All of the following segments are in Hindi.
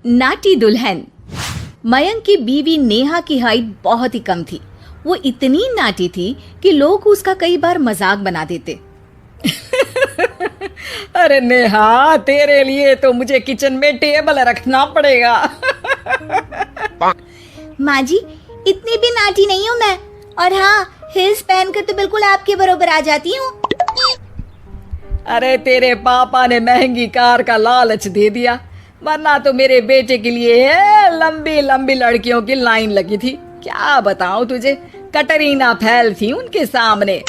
नाटी दुल्हन। मयंक की बीवी नेहा की हाइट बहुत ही कम थी। वो इतनी नाटी थी कि लोग उसका कई बार मजाक बना देते। अरे नेहा, तेरे लिए तो मुझे किचन में टेबल रखना पड़ेगा। माँ जी, इतनी भी नाटी नहीं हूँ मैं, और हाँ, हिल्स पहनकर तो बिल्कुल आपके बराबर आ जाती हूँ। अरे तेरे पापा ने महंगी कार का लालच दे दिया, वरना तो मेरे बेटे के लिए लंबी लंबी लड़कियों की लाइन लगी थी। क्या बताऊं तुझे, कटरीना फैल थी उनके सामने।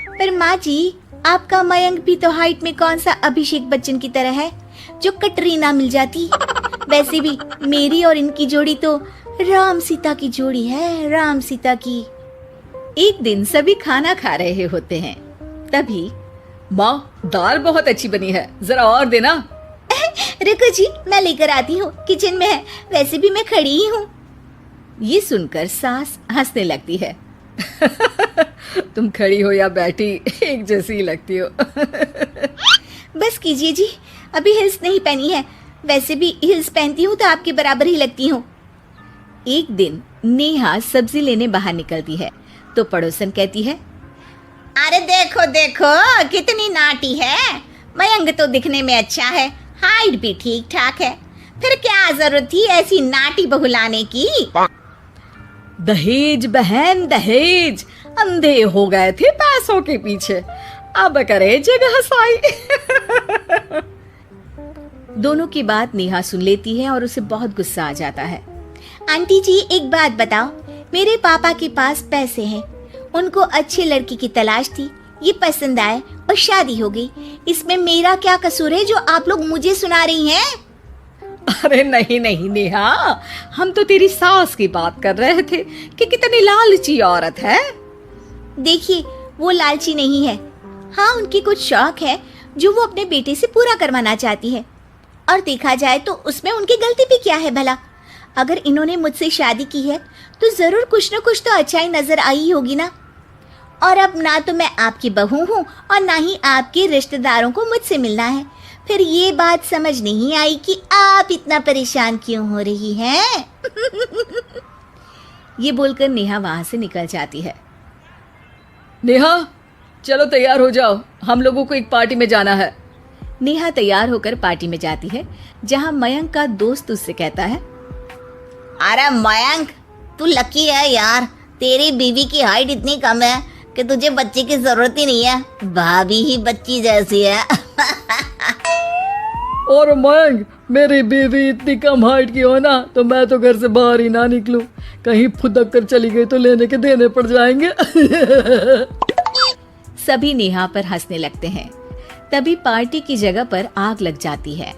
पर माँ जी, आपका मयंक भी तो हाइट में कौन सा अभिषेक बच्चन की तरह है जो कटरीना मिल जाती। वैसे भी मेरी और इनकी जोड़ी तो राम सीता की जोड़ी है, राम सीता की। एक दिन सभी खाना खा रहे होते हैं, तभी माँ, दाल बहुत अच्छी बनी है, जरा और देना। रुको जी, मैं लेकर आती हूँ, किचन में है, वैसे भी मैं खड़ी ही हूँ। ये सुनकर सास हंसने लगती है। तुम खड़ी हो या बैठी, एक जैसी लगती हो। बस कीजिए जी, अभी हिल्स नहीं पहनी है, वैसे भी हिल्स पहनती हूँ तो आपके बराबर ही लगती हूँ। एक दिन नेहा सब्जी लेने बाहर निकलती है तो पड़ोसन कहती है, अरे देखो देखो कितनी नाटी है, मयंक तो दिखने में अच्छा है, हाइट भी ठीक ठाक है, फिर क्या जरूरत थी ऐसी नाटी बहू लाने की। दहेज बहन, दहेज, अंधे हो गए थे पैसों के पीछे, अब करे जगह साई। दोनों की बात नेहा सुन लेती है और उसे बहुत गुस्सा आ जाता है। आंटी जी, एक बात बताओ, मेरे पापा के पास पैसे हैं, उनको अच्छी लड़की की तलाश थी, ये पसंद आए और शादी हो गई, इसमें मेरा क्या कसूर है जो आप लोग मुझे सुना रही हैं? अरे नहीं नहीं नेहा, हम तो तेरी सास की बात कर रहे थे कि कितनी लालची औरत है। देखिए, वो लालची नहीं है, हाँ, उनकी कुछ शौक है जो वो अपने बेटे से पूरा करवाना चाहती है, और देखा जाए तो उसमें उनकी गलती भी क्या है भला। अगर इन्होंने मुझसे शादी की है तो जरूर कुछ न कुछ तो अच्छाई नजर आई होगी ना। और अब ना तो मैं आपकी बहू हूँ और ना ही आपके रिश्तेदारों को मुझसे मिलना है, फिर ये बात समझ नहीं आई कि आप इतना परेशान क्यों हो रही हैं। ये बोलकर नेहा वहां से निकल जाती है। नेहा, चलो तैयार हो जाओ, हम लोगों को एक पार्टी में जाना है। नेहा तैयार होकर पार्टी में जाती है, जहां मयंक का दोस्त उससे कहता है, अरे मयंक, तू लकी है यार, तेरी बीवी की हाइट इतनी कम है कि तुझे बच्चे की जरूरत ही नहीं है, भाभी ही बच्ची जैसी है। और मयंक, मेरी बीवी इतनी कम हाइट की हो ना तो मैं तो घर से बाहर ही ना निकलूं, कहीं फुदक कर चली गई तो लेने के देने पड़ जाएंगे। सभी नेहा पर हंसने लगते हैं। तभी पार्टी की जगह पर आग लग जाती है।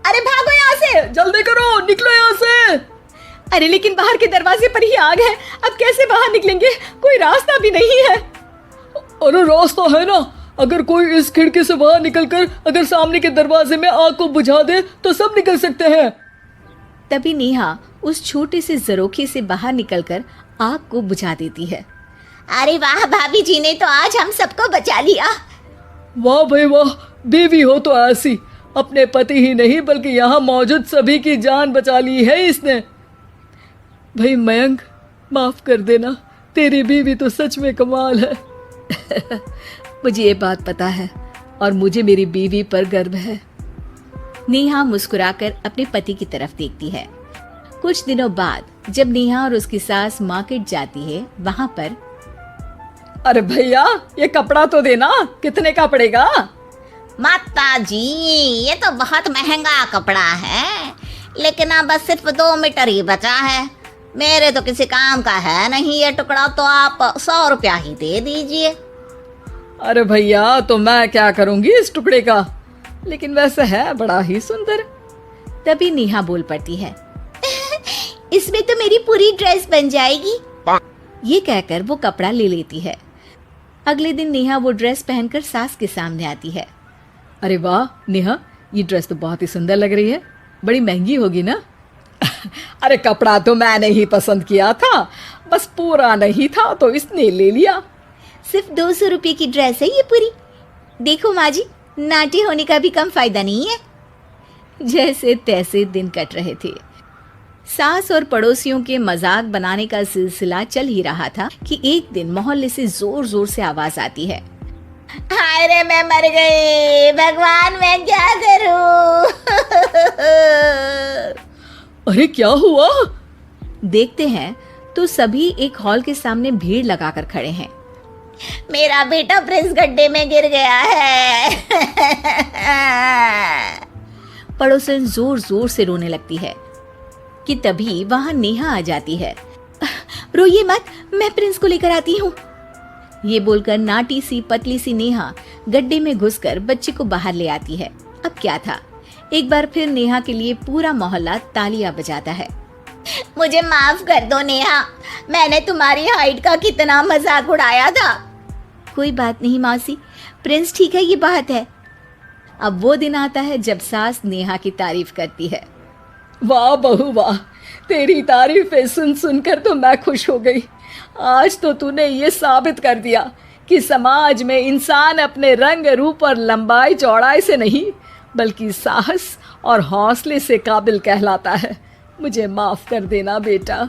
अरे भागो यहाँ से, जल्दी करो, निकलो यहाँ से। अरे लेकिन बाहर के दरवाजे पर ही आग है, अब कैसे बाहर निकलेंगे, कोई रास्ता भी नहीं है। अरे रास्ता है ना, अगर कोई इस खिड़की से बाहर निकलकर अगर सामने के दरवाजे में आग को बुझा दे तो सब निकल सकते हैं। तभी नेहा उस छोटे से जरोखे से बाहर निकलकर आग को बुझा देती है। अरे वाह, भाभी जी ने तो आज हम सबको बचा लिया। वाह भाई वाह, बीवी हो तो ऐसी, अपने पति ही नहीं बल्कि यहाँ मौजूद सभी की जान बचा ली है इसने। भाई मयंक, माफ कर देना, तेरी बीवी तो सच में कमाल है। मुझे ये बात पता है और मुझे मेरी बीवी पर गर्व है। नेहा मुस्कुराकर अपने पति की तरफ देखती है। कुछ दिनों बाद जब नेहा और उसकी सास मार्केट जाती है, वहाँ पर, अरे भैया, ये कपड़ा तो देना, कितने का पड़ेगा? माता जी, ये तो बहुत महंगा कपड़ा है, लेकिन अब बस सिर्फ 2 मीटर ही बचा है, मेरे तो किसी काम का है नहीं ये टुकड़ा, तो आप 100 रुपया ही दे दीजिए। अरे भैया, तो मैं क्या करूंगी इस टुकड़े का, लेकिन वैसे है बड़ा ही सुंदर। तभी नेहा बोल पड़ती है, इसमें तो मेरी पूरी ड्रेस बन जाएगी। ये कहकर वो कपड़ा ले लेती है। अगले दिन नेहा वो ड्रेस पहनकर सास के सामने आती है। अरे वाह नेहा, ये ड्रेस तो बहुत ही सुंदर लग रही है, बड़ी महंगी होगी ना? अरे कपड़ा तो मैंने ही पसंद किया था, बस पूरा नहीं था तो इसने ले लिया। सिर्फ 200 रुपये की ड्रेस है ये पूरी। देखो माँ जी, नाटी होने का भी कम फायदा नहीं है। जैसे तैसे दिन कट रहे थे। सास और पड़ोसियों के मजाक बनाने का सिलसिला चल ही रहा था कि एक दिन मोहल्ले से जोर जोर से आवाज आती है, हाय रे मैं मर गई, भगवान मैं क्या करूं। अरे क्या हुआ? देखते हैं तो सभी एक हॉल के सामने भीड़ लगाकर खड़े हैं। मेरा बेटा प्रिंस गड्ढे में गिर गया है। पड़ोसन जोर जोर से रोने लगती है कि तभी वहां नेहा आ जाती है। रोइए मत, मैं प्रिंस को लेकर आती हूँ। ये बोलकर नाटी सी पतली सी नेहा गड्ढे में घुसकर बच्चे को बाहर ले आती है। अब क्या था, एक बार फिर नेहा के लिए पूरा मोहल्ला तालियां बजाता है। मुझे माफ कर दो नेहा, मैंने तुम्हारी हाइट का कितना मजाक उड़ाया था। कोई बात नहीं मौसी, प्रिंस ठीक है, ये बात है। अब वो दिन आता है जब सास नेहा की तारीफ करती है। वाह बहू वाह, तेरी तारीफें सुन सुनकर तो मैं खुश हो गई। आज तो तूने ये साबित कर दिया कि समाज में इंसान अपने रंग रूप और लंबाई चौड़ाई से नहीं बल्कि साहस और हौसले से काबिल कहलाता है। मुझे माफ कर देना बेटा।